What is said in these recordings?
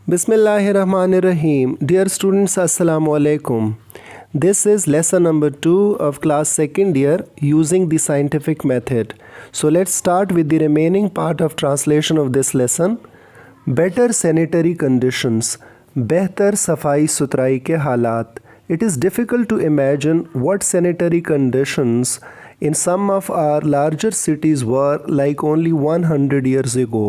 Bismillahirrahmanirrahim. Dear students, Assalamu alaikum. This is lesson number 2 of class 2nd year using the scientific method. So let's start with the remaining part of translation of this lesson. Better sanitary conditions. Behtar safai sutrai ke halat. It is difficult to imagine what sanitary conditions in some of our larger cities were like only 100 years ago.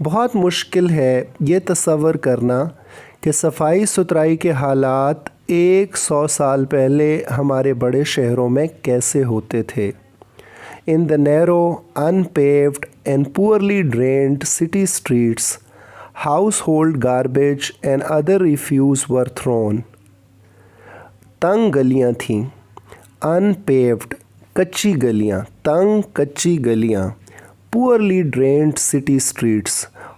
بہت مشکل ہے یہ تصور کرنا کہ صفائی ستھرائی کے حالات 100 سال پہلے ہمارے بڑے شہروں میں کیسے ہوتے تھے. In the narrow, unpaved and poorly drained city streets, household garbage and other refuse were thrown. تنگ گلیاں تھیں. Unpaved کچی گلیاں, تنگ کچی گلیاں. پورلی ڈرینڈ سٹی اسٹریٹس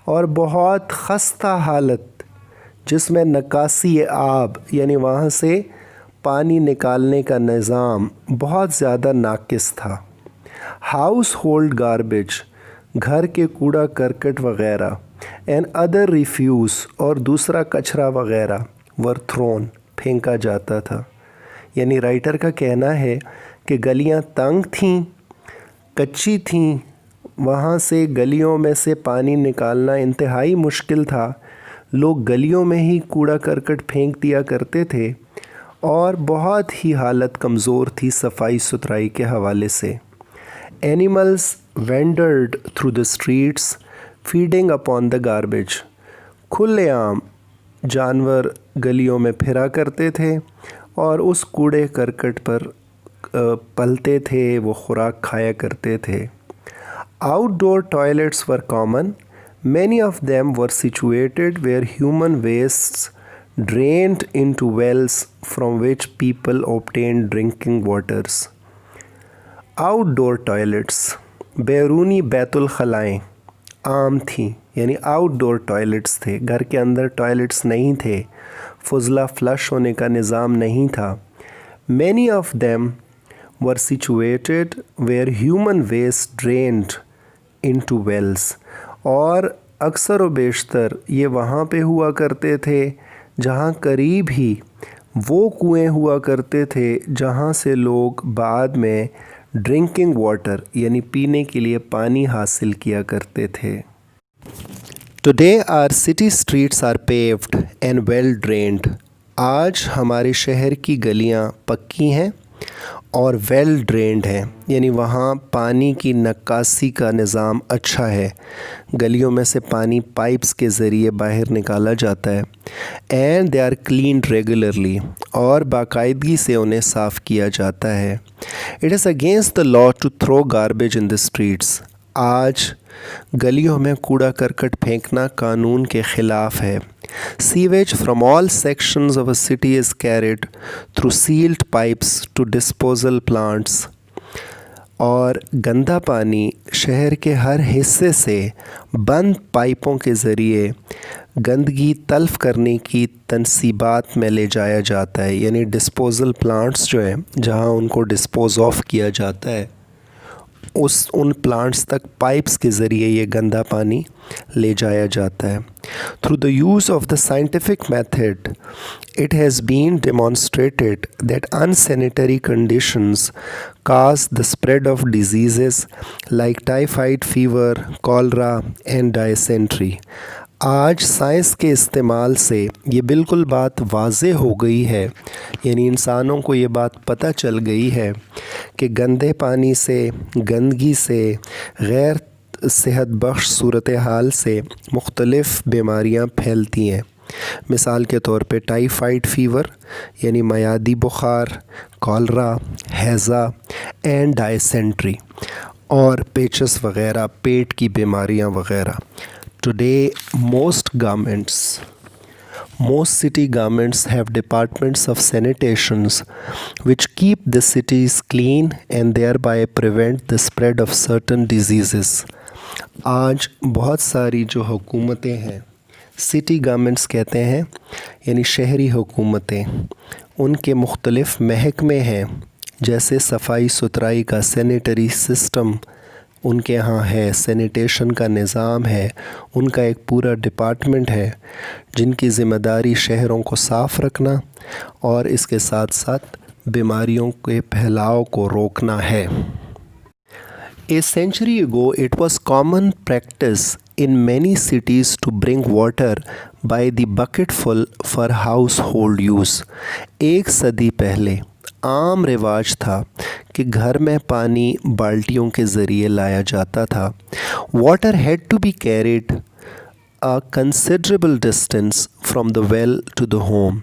اور بہت خستہ حالت جس میں نکاسی آب یعنی وہاں سے پانی نکالنے کا نظام بہت زیادہ ناقص تھا. ہاؤس ہولڈ گاربیج گھر کے کوڑا کرکٹ وغیرہ اینڈ ادر ریفیوز اور دوسرا کچرا وغیرہ ور تھرون پھینکا جاتا تھا. یعنی رائٹر کا کہنا ہے کہ گلیاں تنگ تھیں, کچی تھیں, وہاں سے گلیوں میں سے پانی نکالنا انتہائی مشکل تھا. لوگ گلیوں میں ہی کوڑا کرکٹ پھینک دیا کرتے تھے اور بہت ہی حالت کمزور تھی صفائی ستھرائی کے حوالے سے. Animals wandered through the streets feeding upon the garbage. کھلے عام جانور گلیوں میں پھرا کرتے تھے اور اس کوڑے کرکٹ پر پلتے تھے, وہ خوراک کھایا کرتے تھے. Outdoor toilets were common. Many of them were situated where human wastes drained into wells from which people obtained drinking waters. Outdoor toilets بیرونی بیت الخلائیں عام تھیں, یعنی آؤٹ ڈور ٹوائلٹس تھے. گھر کے اندر ٹوائلٹس نہیں تھے, فضلہ فلش ہونے کا نظام نہیں تھا. Many of them were situated where human waste drained into wells. اور اکثر و بیشتر یہ وہاں پہ ہوا کرتے تھے جہاں قریب ہی وہ کنویں ہوا کرتے تھے جہاں سے لوگ بعد میں ڈرنکنگ واٹر یعنی پینے کے لیے پانی حاصل کیا کرتے تھے. Today our city streets are paved and well drained. آج ہمارے شہر کی گلیاں پکی ہیں اور ویل ڈرینڈ ہیں, یعنی وہاں پانی کی نکاسی کا نظام اچھا ہے. گلیوں میں سے پانی پائپس کے ذریعے باہر نکالا جاتا ہے. And they are cleaned regularly, اور باقاعدگی سے انہیں صاف کیا جاتا ہے. It is against the law to throw garbage in the streets. آج گلیوں میں کوڑا کرکٹ پھینکنا قانون کے خلاف ہے. Sewage from all sections of a city is carried through sealed pipes to disposal plants. اور گندا پانی شہر کے ہر حصے سے بند پائپوں کے ذریعے گندگی تلف کرنے کی تنصیبات میں لے جایا جاتا ہے. یعنی ڈسپوزل پلانٹس جو ہیں جہاں ان کو ڈسپوز آف کیا جاتا ہے, ان پلانٹس تک پائپس کے ذریعے یہ گندا پانی لے جایا جاتا ہے. Through the use of the scientific method it has been demonstrated that insanitary conditions cause the spread of diseases like typhoid fever, cholera and dysentery. آج سائنس کے استعمال سے یہ بالکل بات واضح ہو گئی ہے, یعنی انسانوں کو یہ بات پتہ چل گئی ہے کہ گندے پانی سے, گندگی سے, غیر صحت بخش صورتحال سے مختلف بیماریاں پھیلتی ہیں. مثال کے طور پہ ٹائیفائڈ فیور یعنی میادی بخار, کالرا, ہیضہ اینڈ ڈائسینٹری, اور پیچس وغیرہ, پیٹ کی بیماریاں وغیرہ. Today, most city governments have departments of sanitations which keep the cities clean and thereby prevent the spread of certain diseases. آج بہت ساری جو حکومتیں ہیں, سٹی گورنمنٹس کہتے ہیں, یعنی شہری حکومتیں, ان کے مختلف محکمے ہیں جیسے صفائی ستھرائی کا سینیٹری سسٹم ان کے ہاں ہے، سینیٹیشن کا نظام ہے، ان کا ایک پورا ڈپارٹمنٹ ہے جن کی ذمہ داری شہروں کو صاف رکھنا اور اس کے ساتھ ساتھ بیماریوں کے پھیلاؤ کو روکنا ہے۔ A century ago, it was common practice in many cities to bring water by the bucketful for household use. ایک صدی پہلے عام رواج تھا کہ گھر میں پانی بالٹیوں کے ذریعے لایا جاتا تھا۔ Water had to be carried a considerable distance from the well to the home.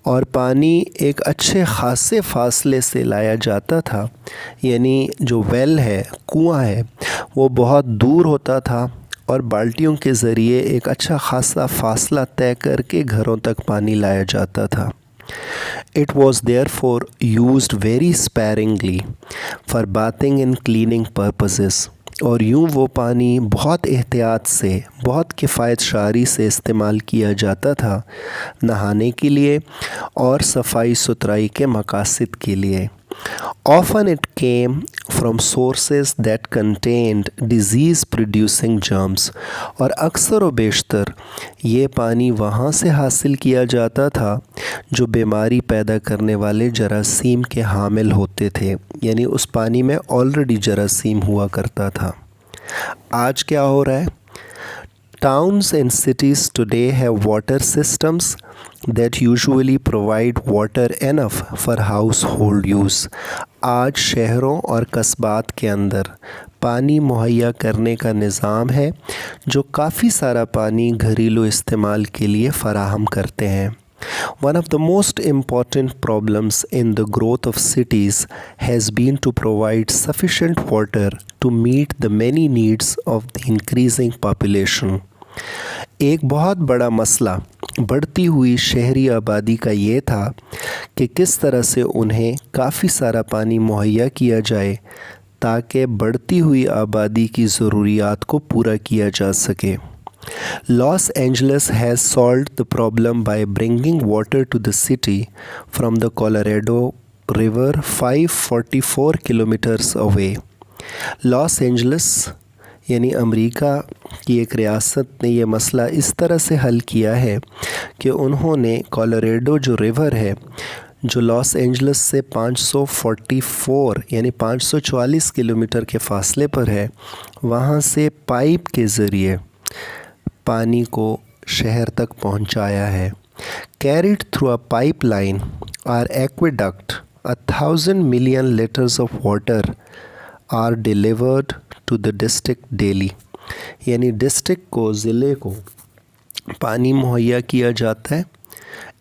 اور پانی ایک اچھے خاصے فاصلے سے لایا جاتا تھا، یعنی جو ویل ہے، کنواں ہے، وہ بہت دور ہوتا تھا اور بالٹیوں کے ذریعے ایک اچھا خاصا فاصلہ طے کر کے گھروں تک پانی لایا جاتا تھا۔ It was therefore used very sparingly for bathing and cleaning purposes. اور یوں وہ پانی بہت احتیاط سے، بہت کفایت شعاری سے استعمال کیا جاتا تھا، نہانے کے لیے اور صفائی ستھرائی کے مقاصد کے لیے۔ Often it came from sources that contained disease producing germs. اور اکثر و بیشتر یہ پانی وہاں سے حاصل کیا جاتا تھا جو بیماری پیدا کرنے والے جراثیم کے حامل ہوتے تھے، یعنی اس پانی میں آلریڈی جراثیم ہوا کرتا تھا۔ آج کیا ہو رہا ہے؟ Towns and cities today have water systems that usually provide water enough for household use. آج شہروں اور قصبات کے اندر پانی مہیا کرنے کا نظام ہے جو کافی سارا پانی گھریلو استعمال کے لیے فراہم کرتے ہیں۔ One of the most important problems in the growth of cities has been to provide sufficient water to meet the many needs of the increasing population. ایک بہت بڑا مسئلہ بڑھتی ہوئی شہری آبادی کا یہ تھا کہ کس طرح سے انہیں کافی سارا پانی مہیا کیا جائے تاکہ بڑھتی ہوئی آبادی کی ضروریات کو پورا کیا جا سکے۔ Los Angeles has solved the problem by bringing water to the city from the Colorado River 544 kilometers away. Los Angeles یعنی امریکہ کی ایک ریاست نے یہ مسئلہ اس طرح سے حل کیا ہے کہ انہوں نے کولوریڈو جو ریور ہے جو لاس اینجلس سے 544 یعنی 544 کلومیٹر کے فاصلے پر ہے، وہاں سے پائپ کے ذریعے پانی کو شہر تک پہنچایا ہے۔ Carried through a pipeline or aqueduct, 1,000 million liters of water are delivered to the district daily. یعنی ڈسٹرکٹ کو، ضلع کو پانی مہیا کیا جاتا ہے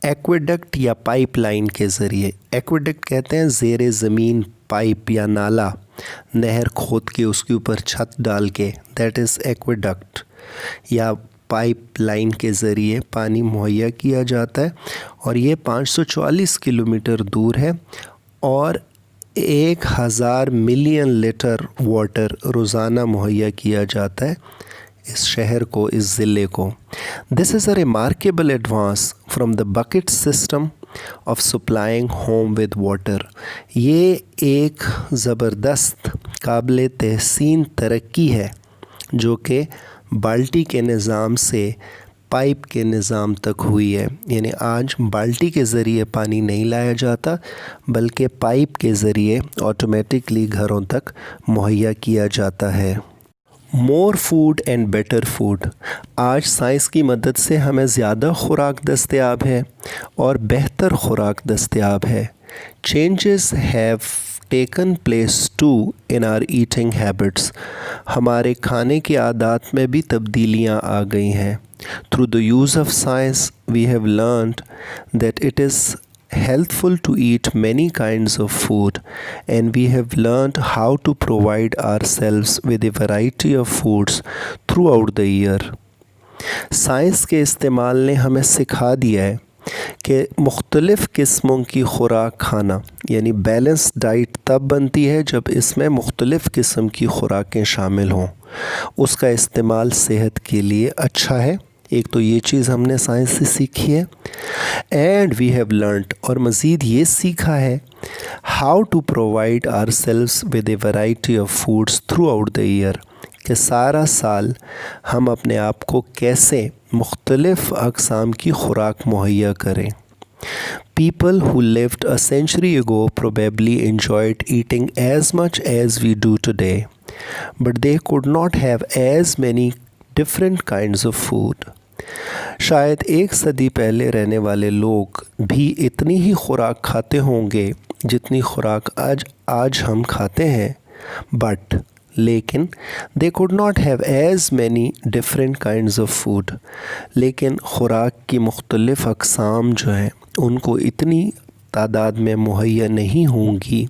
ایکویڈکٹ یا پائپ لائن کے ذریعے۔ ایکویڈکٹ کہتے ہیں زیر زمین پائپ یا نالا، نہر کھود کے اس کے اوپر چھت ڈال کے، دیٹ از ایکویڈکٹ، یا پائپ لائن کے ذریعے پانی مہیا کیا جاتا ہے، اور یہ 544 کلومیٹر دور ہے اور 1,000 ملین لیٹر واٹر روزانہ مہیا کیا جاتا ہے اس شہر کو، اس ضلع کو۔ This is a remarkable advance from the bucket system of supplying home with water. یہ ایک زبردست قابل تحسین ترقی ہے جو کہ بالٹی کے نظام سے پائپ کے نظام تک ہوئی ہے، یعنی آج بالٹی کے ذریعے پانی نہیں لایا جاتا بلکہ پائپ کے ذریعے آٹومیٹکلی گھروں تک مہیا کیا جاتا ہے۔ مور فوڈ اینڈ بیٹر فوڈ۔ آج سائنس کی مدد سے ہمیں زیادہ خوراک دستیاب ہے اور بہتر خوراک دستیاب ہے۔ Changes have taken place to in our eating habits. ہمارے کھانے کے عادات میں بھی تبدیلیاں آ گئی ہیں۔ Through the use of science, we have learned that it is helpful to eat many kinds of food, and we have learned how to provide ourselves with a variety of foods throughout the year. Science کے استعمال نے ہمیں سکھا دیا ہے کہ مختلف قسموں کی خوراک کھانا، یعنی بیلنس ڈائٹ تب بنتی ہے جب اس میں مختلف قسم کی خوراکیں شامل ہوں۔ اس کا استعمال صحت کے لیے اچھا ہے، ایک تو یہ چیز ہم نے سائنس سے سیکھی ہے. اینڈ وی ہیو لرنڈ، اور مزید یہ سیکھا ہے how to provide ourselves with a variety of foods throughout the year, کہ سارا سال ہم اپنے آپ کو کیسے مختلف اقسام کی خوراک مہیا کریں. People who lived a century ago probably enjoyed eating as much as we do today, but they could not have as many different kinds of food. شاید ایک صدی پہلے رہنے والے لوگ بھی اتنی ہی خوراک کھاتے ہوں گے جتنی خوراک آج ہم کھاتے ہیں، بٹ لیکن they could not have as many different kinds of food، لیکن خوراک کی مختلف اقسام جو ہیں ان کو اتنی تعداد میں مہیا نہیں ہوں گی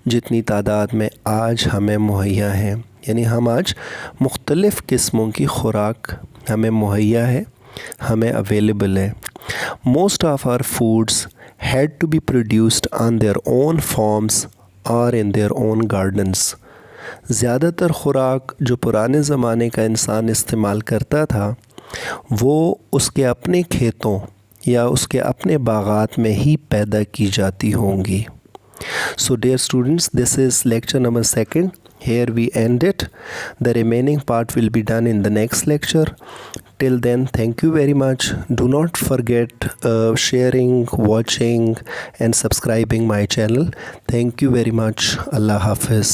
جتنی تعداد میں آج ہمیں مہیا ہیں. یعنی ہم آج مختلف قسموں کی خوراک ہمیں مہیا ہے، ہمیں اویلیبل ہے. Most of our foods had to be produced on their own farms اور ان دیئر اون گارڈنس. زیادہ تر خوراک جو پرانے زمانے کا انسان استعمال کرتا تھا وہ اس کے اپنے کھیتوں یا اس کے اپنے باغات میں ہی پیدا کی جاتی ہوں گی. So dear students, this is lecture number 2. Here we end it. The remaining part will be done in the next lecture. Till then, thank you very much. Do not forget sharing, watching and subscribing my channel. Thank you very much. Allah Hafiz.